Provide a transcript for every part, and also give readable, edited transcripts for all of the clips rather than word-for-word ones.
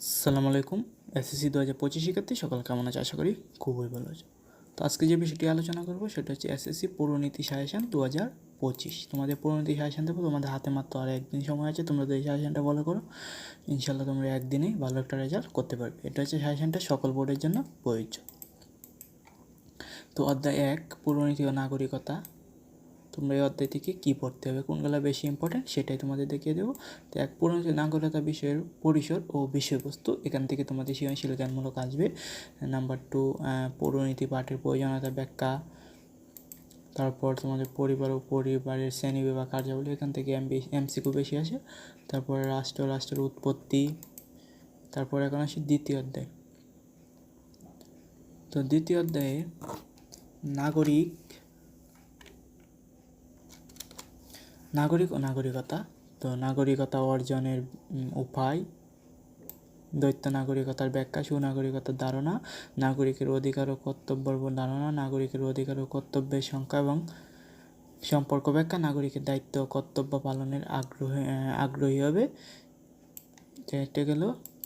আসসালামু আলাইকুম। এসএসসি 2025 শিক্ষার্থী সকল কেমন আছে? আশা করি খুবই ভালো আছে। তো আজকে যে বিষয়টি আলোচনা করব সেটা হচ্ছে এসএসসি পূর্বনীতি সাজেশন 2025। তোমাদের পূর্বনীতি সাজেশন দেবো, তোমাদের হাতে মাত্র আর একদিন সময় আছে। তোমরা যদি এই সাজেশনটা ফলো করো ইনশাল্লাহ তোমরা একদিনেই ভালো একটা রেজাল্ট করতে পারবে। এটা হচ্ছে সাজেশনটা সকল বোর্ডের জন্য প্রযোজ্য। তো অধ্যায় 1 পূর্বনীতি ও নাগরিকতা। তোমরা এই অধ্যায় থেকে কী পড়তে হবে, কোনগুলো বেশি ইম্পর্টেন্ট সেটাই তোমাদের দেখিয়ে দেবো। তো এক পূর্বনীতি নাগরিকতা বিষয়ের পরিসর ও বিষয়বস্তু, এখান থেকে তোমাদের সৃজনশীল জ্ঞানমূলক আসবে। নাম্বার 2 পূর্বনীতি পাঠের প্রয়োজনীয়তা ব্যাখ্যা। তারপর তোমাদের পরিবার ও পরিবারের শ্রেণীবিভাগ কার্যাবলী, এখান থেকে এমসিকিউ বেশি আসে। তারপরে রাষ্ট্রের উৎপত্তি। তারপর এখন আসি দ্বিতীয় অধ্যায়। তো দ্বিতীয় অধ্যায়ে নাগরিক ও নাগরিকতা। তো নাগরিকতা অর্জনের উপায়, দ্বৈত নাগরিকতার ব্যাখ্যা, সুনাগরিকতার ধারণা, নাগরিকের অধিকার ও কর্তব্যের ধারণা, নাগরিকের অধিকার ও কর্তব্যের সংখ্যা এবং সম্পর্ক ব্যাখ্যা, নাগরিকের দায়িত্ব ও কর্তব্য পালনের আগ্রহী হবে। এটা গেল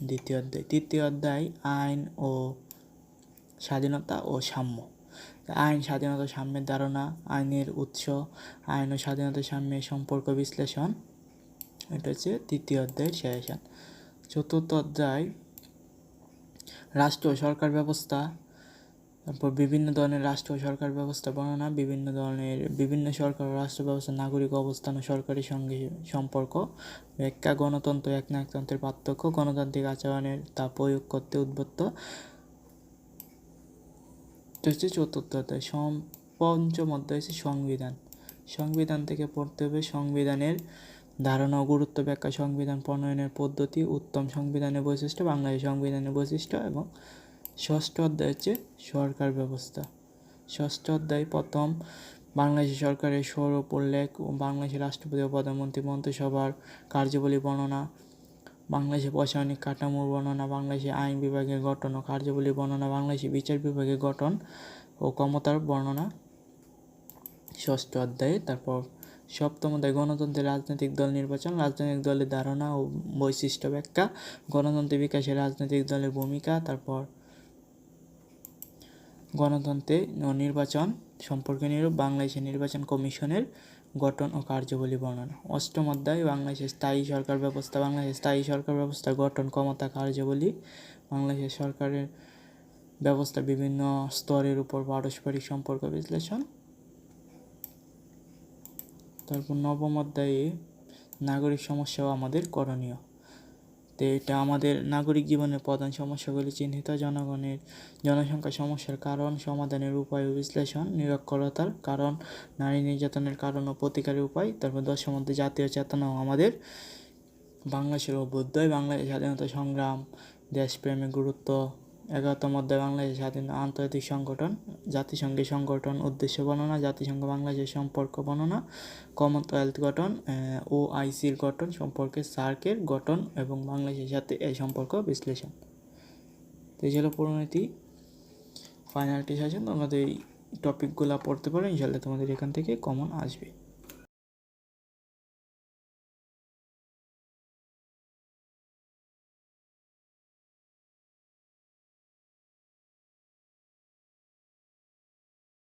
দ্বিতীয় অধ্যায়। তৃতীয় অধ্যায় আইন ও স্বাধীনতা ও সাম্য। আইন, স্বাধীনতা, সাম্যের ধারণা, আইনের উৎস, আইন ও স্বাধীনতা সাম্যের সম্পর্ক বিশ্লেষণ। এটা হচ্ছে তৃতীয় অধ্যায়ের সাজেশন। চতুর্থ অধ্যায় রাষ্ট্র ও সরকার ব্যবস্থা। তারপর বিভিন্ন ধরনের রাষ্ট্র ও সরকার ব্যবস্থা বর্ণনা, বিভিন্ন সরকার ও রাষ্ট্র ব্যবস্থা, নাগরিক অবস্থান ও সরকারের সঙ্গে সম্পর্ক ব্যাখ্যা, গণতন্ত্র একনায়কতন্ত্রের পার্থক্য, গণতান্ত্রিক আচরণের তা প্রয়োগ করতে উদ্বুদ্ধ। হচ্ছে চতুর্থ অধ্যায়। পঞ্চম অধ্যায় হচ্ছে সংবিধান থেকে পড়তে হবে সংবিধানের ধারণা ও গুরুত্ব ব্যাখ্যা, সংবিধান প্রণয়নের পদ্ধতি, উত্তম সংবিধানের বৈশিষ্ট্য, বাংলাদেশ সংবিধানের বৈশিষ্ট্য। এবং ষষ্ঠ অধ্যায় হচ্ছে সরকার ব্যবস্থা। ষষ্ঠ অধ্যায় প্রথম বাংলাদেশ সরকারের স্বরূপ উল্লেখ, বাংলাদেশের রাষ্ট্রপতি ও প্রধানমন্ত্রী মন্ত্রিসভার কার্যাবলী বর্ণনা, বাংলাদেশের প্রশাসনিক কাঠামোর বর্ণনা, বাংলাদেশের আইন বিভাগের গঠন ও কার্যাবলী বর্ণনা, বাংলাদেশের বিচার বিভাগের গঠন ও ক্ষমতার বর্ণনা ষষ্ঠ অধ্যায়ে। তারপর সপ্তম অধ্যায় গণতন্ত্রের রাজনৈতিক দল নির্বাচন, রাজনৈতিক দলের ধারণা ও বৈশিষ্ট্য ব্যাখ্যা, গণতন্ত্রের বিকাশে রাজনৈতিক দলের ভূমিকা। তারপর গণতন্ত্রে নির্বাচন সম্পর্কে নিরূপ, বাংলাদেশের নির্বাচন কমিশনের গঠন ও কার্যাবলী বর্ণনা। অষ্টম অধ্যায় বাংলাদেশের স্থায়ী সরকার ব্যবস্থা, বাংলাদেশের স্থায়ী সরকার ব্যবস্থা গঠন, ক্ষমতা, কার্যাবলী, বাংলাদেশের সরকারের ব্যবস্থা বিভিন্ন স্তরের উপর পারস্পরিক সম্পর্ক বিশ্লেষণ। তারপর নবম অধ্যায়ে নাগরিক সমস্যা ও আমাদের করণীয়। তো এটা আমাদের নাগরিক জীবনের প্রধান সমস্যাগুলি চিহ্নিত, জনসংখ্যা সমস্যার কারণ, সমাধানের উপায় ও বিশ্লেষণ, নিরক্ষরতার কারণ, নারী নির্যাতনের কারণ ও প্রতিকারের উপায়। তারপর দশম অধ্যায় জাতীয় চেতনা ও আমাদের বাংলাদেশের অভ্যুদয়, বাংলাদেশের স্বাধীনতা সংগ্রাম, দেশপ্রেমের গুরুত্ব। 11তম অধ্যায় বাংলাদেশের স্বাধীন আন্তর্জাতিক সংগঠন, জাতিসংঘের সংগঠন উদ্দেশ্য বর্ণনা, জাতিসংঘ বাংলাদেশের সম্পর্ক বর্ণনা, কমনওয়েলথ গঠন, OICর গঠন সম্পর্কে, সার্কের গঠন এবং বাংলাদেশের সাথে এই সম্পর্ক বিশ্লেষণ। তো এই ছিল পরিণতি ফাইনাল টেস্ট আছে। তোমাদের এই টপিকগুলো পড়তে পারো, ইনশাল্লাহ তোমাদের এখান থেকে কমন আসবে।